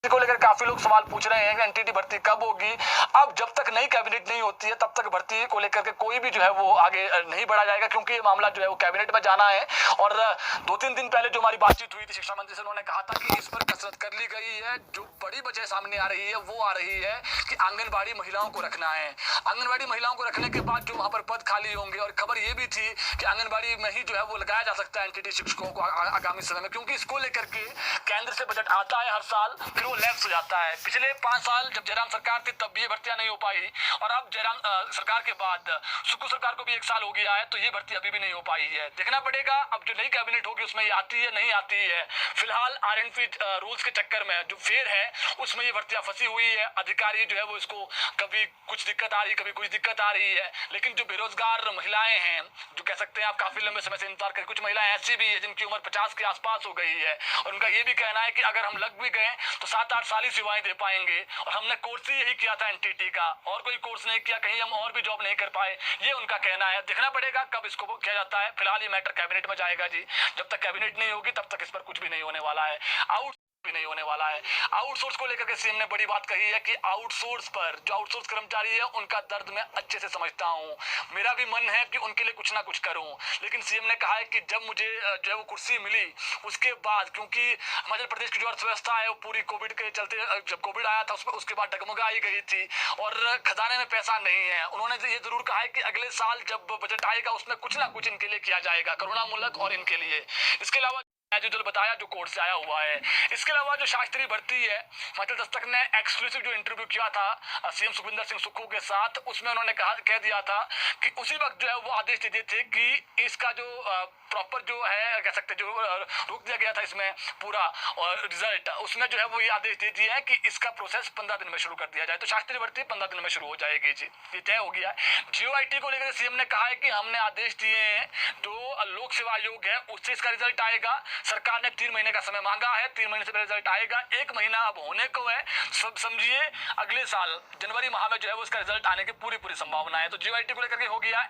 को लेकर काफी लोग सवाल पूछ रहे हैं कि एनटीटी भर्ती कब होगी। अब जब तक नई कैबिनेट नहीं होती है तब तक भर्ती को लेकर के कोई भी जो है वो आगे नहीं बढ़ा जाएगा, क्योंकि ये मामला जो है वो कैबिनेट में जाना है। और 2-3 दिन पहले जो हमारी बातचीत हुई थी शिक्षा मंत्री से, उन्होंने कहा था कि इस पर कसरत कर ली गई है। जो बड़ी वजह सामने आ रही है वो आ रही है कि आंगनबाड़ी महिलाओं को रखना है। आंगनबाड़ी महिलाओं को रखने के बाद जो वहां पर पद खाली होंगे, और खबर ये भी थी कि आंगनबाड़ी में ही जो है वो लगाया जा सकता है एनटीटी शिक्षकों को आगामी समय में, क्योंकि इसको लेकर के केंद्र से बजट आता है हर साल, फिर वो लैप्स हो जाता है। पिछले 5 साल जब जयराम सरकार थी तब भी ये भर्तियां नहीं हो पाई, और अब जयराम सरकार के बाद सुक्खू सरकार को भी 1 साल हो गया है, तो ये भर्ती अभी भी नहीं हो पाई है। देखना पड़ेगा अब जो नई कैबिनेट होगी उसमें ये आती है नहीं आती है। फिलहाल आरएनपी रूल्स के चक्कर में जो फेयर है उसमें ये भर्तियां फंसी हुई है। अधिकारी जो है वो इसको कभी कुछ दिक्कत आ रही, कभी कुछ दिक्कत आ रही है। लेकिन जो बेरोजगार महिलाएं हैं, जो कह सकते हैं आप काफी लंबे समय से इंतजार कर, कुछ महिलाएं ऐसी भी है जिनकी उम्र 50 के आसपास हो गई है, और उनका ये भी कहना है कि अगर हम लग भी गए तो 7-8 साल ही सेवाएं दे पाएंगे, और हमने कोर्स ही यही किया था एनटीटी का, और कोई कोर्स नहीं किया, कहीं हम और भी जॉब नहीं कर पाए, ये उनका कहना है। देखना पड़ेगा कब इसको किया जाता है। फिलहाल ये मैटर कैबिनेट में जाएगा जी। जब तक कैबिनेट नहीं होगी तब तक इस पर कुछ भी नहीं होने वाला है। भी नहीं होने वाला है। आउटसोर्स को लेकर के सीएम ने बड़ी बात कही है कि आउटसोर्स पर जो आउटसोर्स कर्मचारी है उनका दर्द मैं अच्छे से समझता हूं। मेरा भी मन है कि उनके लिए कुछ ना कुछ करूं, लेकिन सीएम ने कहा है कि जब मुझे जो है वो कुर्सी मिली उसके बाद, क्योंकि मध्य प्रदेश की जो अर्थव्यवस्था है वो पूरी कोविड के चलते, जब कोविड आया था उसके बाद डगमगाई गई थी और खजाने में पैसा नहीं है। उन्होंने ये जरूर कहा है कि अगले साल जब बजट आएगा उसमें कुछ ना कुछ इनके लिए किया जाएगा, करुणा मूलक और इनके लिए। इसके अलावा जो बताया जो कोर्ट से आया हुआ है, इसके अलावा जो शास्त्री भर्ती है, हिमाचल दस्तक ने एक्सक्लूसिव जो इंटरव्यू किया था सीएम सुखविंदर सिंह सुक्खू के साथ, उसमें उन्होंने कह दिया था कि उसी वक्त जो है वो आदेश दे दिए थे कि इसका जो प्रॉपर जो है कह सकते जो रोक दिया गया था इसमें पूरा, और रिजल्ट उसमें जो है वो ये आदेश दे दिए हैं कि इसका प्रोसेस 15 दिन में शुरू कर दिया जाए। तो शास्त्री भर्ती 15 दिन में शुरू हो जाएगी जी, ये तय हो गया है। जीओआईटी को लेकर सीएम ने कहा है कि हमने आदेश दिए हैं, जो लोक सेवा आयोग है उससे इसका रिजल्ट आएगा। सरकार ने 3 महीने का समय मांगा है, 3 महीने से रिजल्ट आएगा। 1 महीना अब होने को है, सब समझिए अगले साल जनवरी माह में जो है वो इसका रिजल्ट आने की पूरी संभावना है। तो जीओआईटी को लेकर के हो गया।